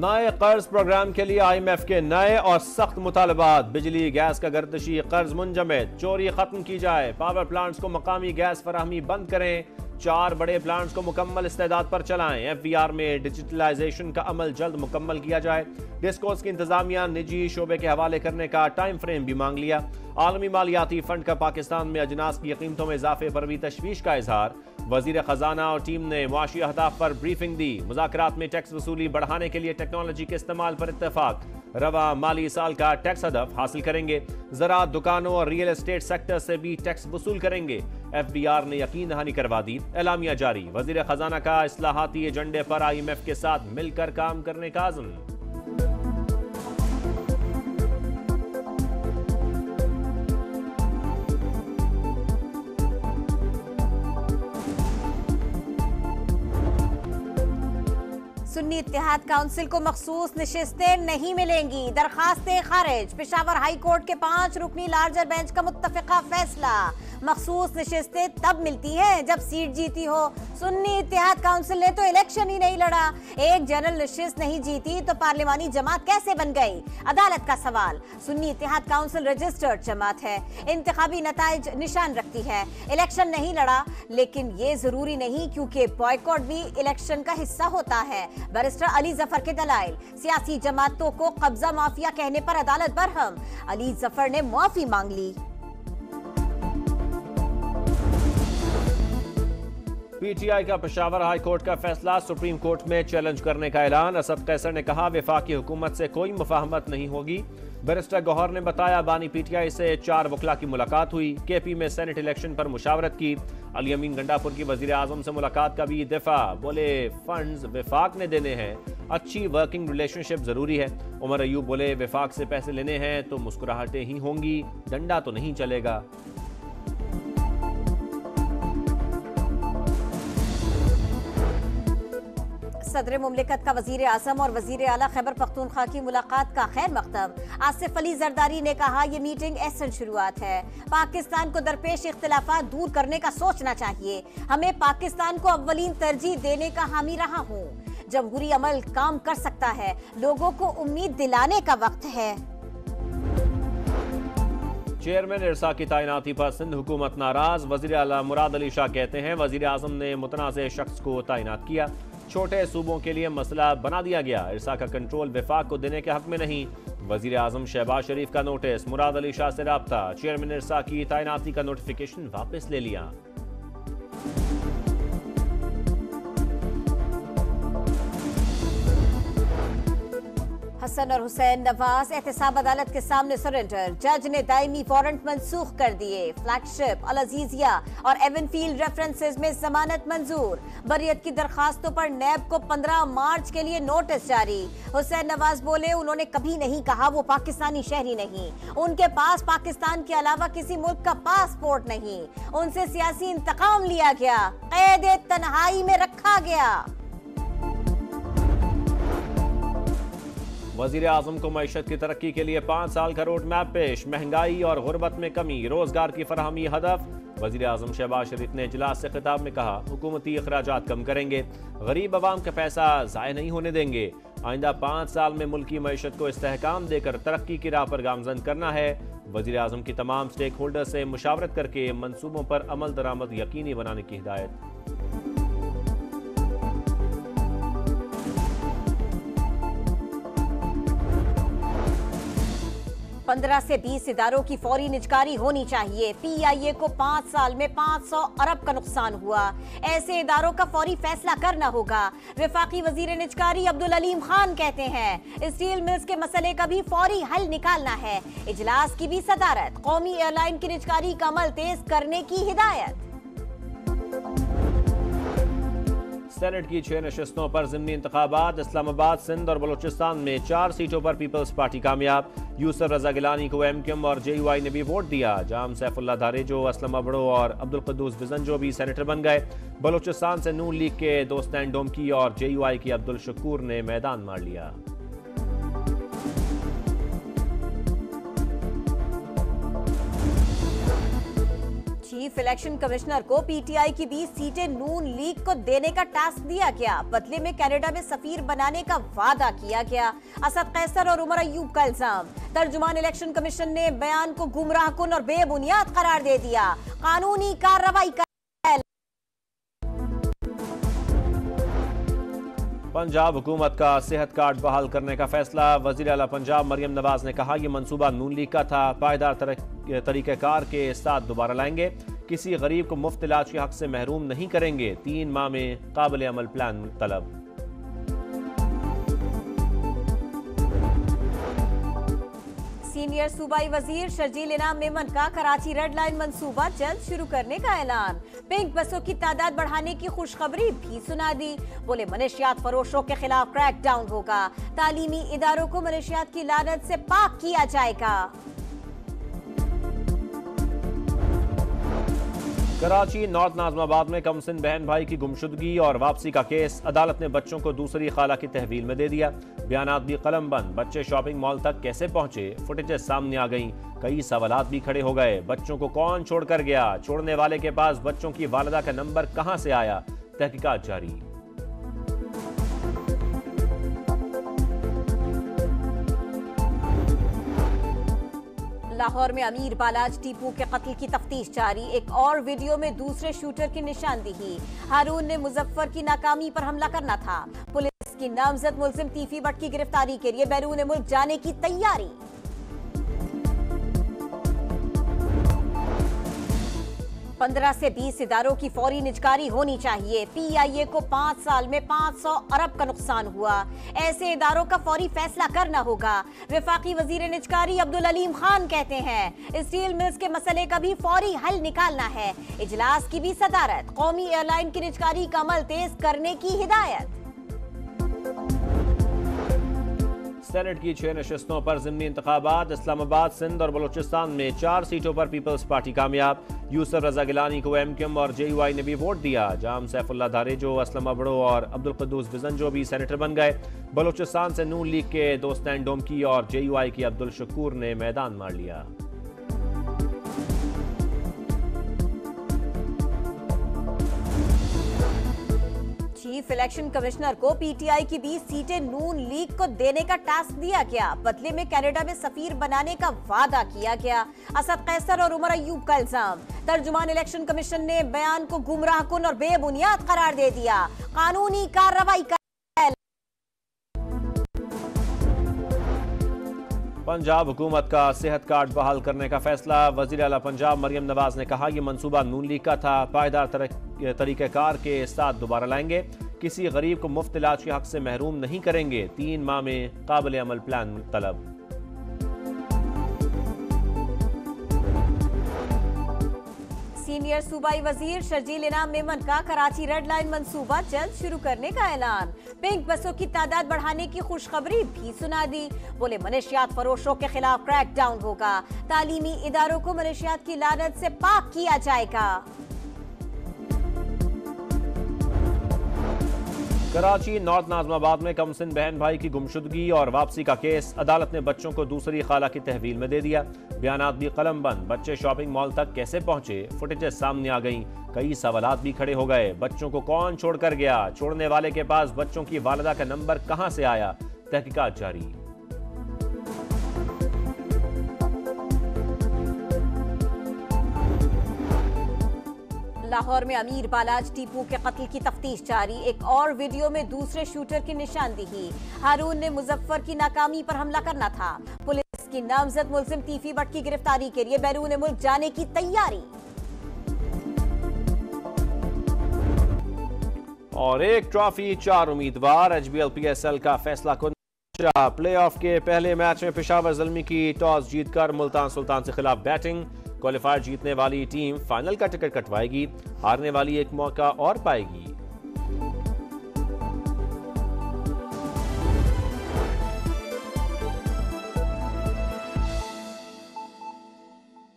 नए कर्ज प्रोग्राम के लिए IMF के नए और सख्त मुतालबात। बिजली गैस का गर्दिशी कर्ज मुंजमद, चोरी खत्म की जाए, पावर प्लांट्स को मकामी गैस फराहमी बंद करें, 4 बड़े प्लांट्स को मुकम्मल इस्तेदाद पर चलाएं, FVR में डिजिटलाइजेशन का अमल जल्द मुकम्मल किया जाए, डिस्कोस की इंतजामिया निजी शोबे के हवाले करने का टाइम फ्रेम भी मांग लिया। आलमी मालियाती फंड का पाकिस्तान में अजनास की कीमतों में इजाफे पर भी तशवीश का इजहार। वजीर खजाना और टीम ने मुआशी अहदाफ पर ब्रीफिंग दी। मुज़ाकरात में टैक्स वसूली बढ़ाने के लिए टेक्नोलॉजी के इस्तेमाल पर इत्तेफाक। रवा माली साल का टैक्स हदफ हासिल करेंगे। ज़राअत, दुकानों और रियल एस्टेट सेक्टर से भी टैक्स वसूल करेंगे। FBR ने यकीन दहानी करवा दी। एलामिया जारी। वजीर खजाना का इस्लाहाती एजेंडे पर IMF के साथ मिलकर काम करने का आज़म। सुन्नी इत्तेहाद काउंसिल को मखसूस नशिस्तें नहीं मिलेंगी, दरखास्तें खारिज। पेशावर हाई कोर्ट के 5 रुकनी लार्जर बेंच का मुत्तफिका फैसला। मखसूस नशिस्तें तब मिलती हैं जब सीट जीती हो। सुन्नी इत्तेहाद काउंसिल ने तो इलेक्शन ही नहीं लड़ा। एक जनरल नशिस्त नहीं जीती तो पार्लिमानी जमात कैसे बन गई? अदालत का सवाल। सुन्नी इत्तेहाद काउंसिल रजिस्टर्ड जमात है, इंतखाबी नताइज निशान रखती है। इलेक्शन नहीं लड़ा, लेकिन ये जरूरी नहीं, क्योंकि बॉयकॉट भी इलेक्शन का हिस्सा होता है। बैरिस्टर अली जफर के दलाइल। सियासी जमातों को कब्जा माफिया कहने पर अदालत बरहम। अली जफर ने माफी मांग ली। PTI का पेशावर हाई कोर्ट का फैसला सुप्रीम कोर्ट में चैलेंज करने का ऐलान। असद कैसर ने कहा, वफाकी हुकूमत से कोई मुफाहमत नहीं होगी। बैरिस्टर गौहर ने बताया, बानी PTI से 4 वकला की मुलाकात हुई। KP में सेनेट इलेक्शन पर मुशावरत की। अली अमीन गंडापुर की वजीर आजम से मुलाकात का भी दिफा। बोले, फंड्स वफाक ने देने हैं, अच्छी वर्किंग रिलेशनशिप जरूरी है। उमर अयूब बोले, वफाक से पैसे लेने हैं तो मुस्कुराहटें ही होंगी, डंडा तो नहीं चलेगा। सदर मुमलिकत का वजीर आजम और वजीर आला खैबर पख्तूनख्वा की मुलाकात का खैर मकदम। आसिफ अली जरदारी ने कहा, ये मीटिंग ऐसी शुरुआत है। पाकिस्तान को दरपेश इख्तिलाफात दूर करने का सोचना चाहिए। हमें पाकिस्तान को अव्वलीन तरजीह देने का हामी रहा हूँ। जमहूरी अमल काम कर सकता है, लोगों को उम्मीद दिलाने का वक्त है। चेयरमैन इरसा की तैनाती पर सिंध हुकूमत नाराज। वजीर आला मुराद अली शाह कहते हैं, वजीर आजम ने मुतनाज़ शख्स को तैनात किया, छोटे सूबों के लिए मसला बना दिया गया। इरसा का कंट्रोल वफाक को देने के हक में नहीं। वजीर आजम शहबाज शरीफ का नोटिस। मुराद अली शाह से राब्ता। चेयरमैन इरसा की तैनाती का नोटिफिकेशन वापस ले लिया। हसन और हुसैन नवाज एहतसाब अदालत के सामने सरेंडर। जज ने दायमी वारंट मंसूख कर दिए। फ्लैगशिप, अल अजीजिया और एवनफील्ड रेफरेंसेस में जमानत मंजूर। बरियत की दरखास्तों पर नैब को 15 मार्च के लिए नोटिस जारी। हुसैन नवाज बोले, उन्होंने कभी नहीं कहा वो पाकिस्तानी शहरी नहीं। उनके पास पाकिस्तान के अलावा किसी मुल्क का पासपोर्ट नहीं। उनसे सियासी इंतकाम लिया गया, कैद तन्हाई में रखा गया। वजीर आजम को मईशत की तरक्की के लिए 5 साल का रोड मैप पेश। महंगाई और गुर्बत में कमी, रोजगार की फराहमी हदफ। वजीर आजम शहबाज शरीफ ने इजलास से खिताब में कहा, हुकूमती अखराजात कम करेंगे, गरीब आवाम का पैसा ज़ाय नहीं होने देंगे। आइंदा 5 साल में मुल्क की मईशत को इस्तेहकाम देकर तरक्की की राह पर गामजन करना है। वजीर आजम की तमाम स्टेक होल्डर से मुशावरत करके मनसूबों पर अमल दरामद यकीनी बनाने की हिदायत। 15 से 20 इदारों की फौरी निजकारी होनी चाहिए। PIA को 5 साल में 500 अरब का नुकसान हुआ। ऐसे इदारों का फौरी फैसला करना होगा। वफाकी वजीर निजकारी अब्दुल अलीम खान कहते हैं, स्टील मिल्स के मसले का भी फौरी हल निकालना है। इजलास की भी सदारत। कौमी एयरलाइन की निजकारी का अमल तेज करने की हिदायत। सेनेट की 6 नशिस्तों पर ज़िमनी इंतखाबात। इस्लामाबाद, सिंध और बलूचिस्तान में 4 सीटों पर पीपल्स पार्टी कामयाब। यूसुफ रजा गिलानी को MQM और JUI ने भी वोट दिया। जाम सैफुल्ला धारेजो, असलम अबड़ो और अब्दुल कद्दूस बिजंजो भी सेनेटर बन गए। बलूचिस्तान से नून लीग के दोस्तान डोमकी और JUI के अब्दुल शकूर ने मैदान मार लिया। चीफ इलेक्शन कमिश्नर को पीटीआई की 20 सीटें नून लीग को देने का टास्क दिया गया। बदले में कनाडा में सफीर बनाने का वादा किया गया। असद कैसर और उमर अयूब का इल्जाम। तर्जुमान इलेक्शन कमीशन ने बयान को गुमराहकुन और बेबुनियाद करार दे दिया। कानूनी कार्रवाई का पंजाब हुकूमत का सेहत कार्ड बहाल करने का फैसला। वजीर आला पंजाब मरियम नवाज ने कहा, यह मंसूबा नून लीग का था, पायदार तरीक़ेकार के साथ दोबारा लाएंगे। किसी गरीब को मुफ्त इलाज के हक से महरूम नहीं करेंगे। 3 माह में काबिल अमल प्लान तलब। सीनियर सूबाई वजीर शर्जील इनाम मेमन का कराची रेड लाइन मंसूबा जल्द शुरू करने का ऐलान। पिंक बसों की तादाद बढ़ाने की खुशखबरी भी सुना दी। बोले मनशियात फरोशों के खिलाफ क्रैक डाउन होगा। तालीमी इदारों को मनशियात की लानत से पाक किया जाएगा। कराची नॉर्थ नाजमाबाद में कमसिन बहन भाई की गुमशुदगी और वापसी का केस। अदालत ने बच्चों को दूसरी खाला की तहवील में दे दिया। बयानात भी कलम बंद। बच्चे शॉपिंग मॉल तक कैसे पहुंचे, फुटेजेस सामने आ गईं। कई सवालात भी खड़े हो गए। बच्चों को कौन छोड़कर गया, छोड़ने वाले के पास बच्चों की वालिदा का नंबर कहां से आया, तहकीकात जारी। लाहौर में अमीर बालाज टीपू के कत्ल की तफ्तीश जारी। एक और वीडियो में दूसरे शूटर की निशानदेही। हारून ने मुजफ्फर की नाकामी पर हमला करना था। पुलिस की नामजद मुलजिम तीफी भट्ट की गिरफ्तारी के लिए बैरून मुल्क जाने की तैयारी। 15 से 20 इदारों की फौरी निजकारी होनी चाहिए। पीआईए को 5 साल में 500 अरब का नुकसान हुआ। ऐसे इदारों का फौरी फैसला करना होगा। वफाकी वजीर निजकारी अब्दुल अलीम खान कहते हैं, स्टील मिल्स के मसले का भी फौरी हल निकालना है। इजलास की भी सदारत। कौमी एयरलाइन की निजकारी का अमल तेज करने की हिदायत। सेनेट की 6 नशिस्तों पर ज़िमनी इंतखाबात। इस्लामाबाद, सिंध और बलूचिस्तान में 4 सीटों पर पीपल्स पार्टी कामयाब। यूसुफ रजा गिलानी को एमक्यूएम और जेयूआई ने भी वोट दिया। जाम सैफुल्लाह धारेजो, असलम अबड़ो और अब्दुल कुद्दूस बिजंजो भी सेनेटर बन गए। बलूचिस्तान से नून लीग के दोस्तान डोमकी और जेयूआई की अब्दुल शकूर ने मैदान मार लिया। चीफ इलेक्शन कमिश्नर को पीटीआई की 20 सीटें नून लीग को देने का टास्क दिया गया। बदले में कनाडा में सफीर बनाने का वादा किया गया। असद कैसर और उमर अयूब का इल्जाम। तर्जुमान इलेक्शन कमीशन ने बयान को गुमराहकुन और बेबुनियाद करार दे दिया। कानूनी कार्रवाई का पंजाब हुकूमत का सेहत कार्ड बहाल करने का फैसला। वजीर आला पंजाब मरियम नवाज ने कहा, यह मंसूबा नून लीग का था, पायदार तरीक़ेकार के साथ दोबारा लाएंगे। किसी गरीब को मुफ्त इलाज के हक से महरूम नहीं करेंगे। 3 माह में काबिल अमल प्लान तलब। सीनियर सूबाई वजीर शर्जील इनाम मेमन का कराची रेड लाइन मंसूबा जल्द शुरू करने का ऐलान। पिंक बसों की तादाद बढ़ाने की खुशखबरी भी सुना दी। बोले मनशियात फरोशों के खिलाफ क्रैक डाउन होगा। तालीमी इदारों को मनशियात की लानत से पाक किया जाएगा। कराची नॉर्थ नाजमाबाद में कमसिन बहन भाई की गुमशुदगी और वापसी का केस। अदालत ने बच्चों को दूसरी खाला की तहवील में दे दिया। बयानात भी कलम बंद। बच्चे शॉपिंग मॉल तक कैसे पहुंचे, फुटेजेस सामने आ गईं। कई सवालात भी खड़े हो गए। बच्चों को कौन छोड़कर गया, छोड़ने वाले के पास बच्चों की वालिदा का नंबर कहां से आया, तहकीकात जारी। लाहौर में अमीर बालाज टीपू के कत्ल की तफ्तीश जारी। एक और वीडियो में दूसरे शूटर की निशानदेही। हारून ने मुजफ्फर की नाकामी पर हमला करना था। पुलिस की नामजद मुलजिम तीफी भट्ट की गिरफ्तारी के लिए बैरून मुल्क जाने की तैयारी। और एक ट्रॉफी, 4 उम्मीदवार। एचबीएल पीएसएल का फैसला कुन। प्लेऑफ के पहले मैच में पेशावर ज़ल्मी की टॉस जीतकर मुल्तान सुल्तान से खिलाफ बैटिंग। क्वालिफायर जीतने वाली टीम फाइनल का टिकट कटवाएगी। हारने वाली एक मौका और पाएगी।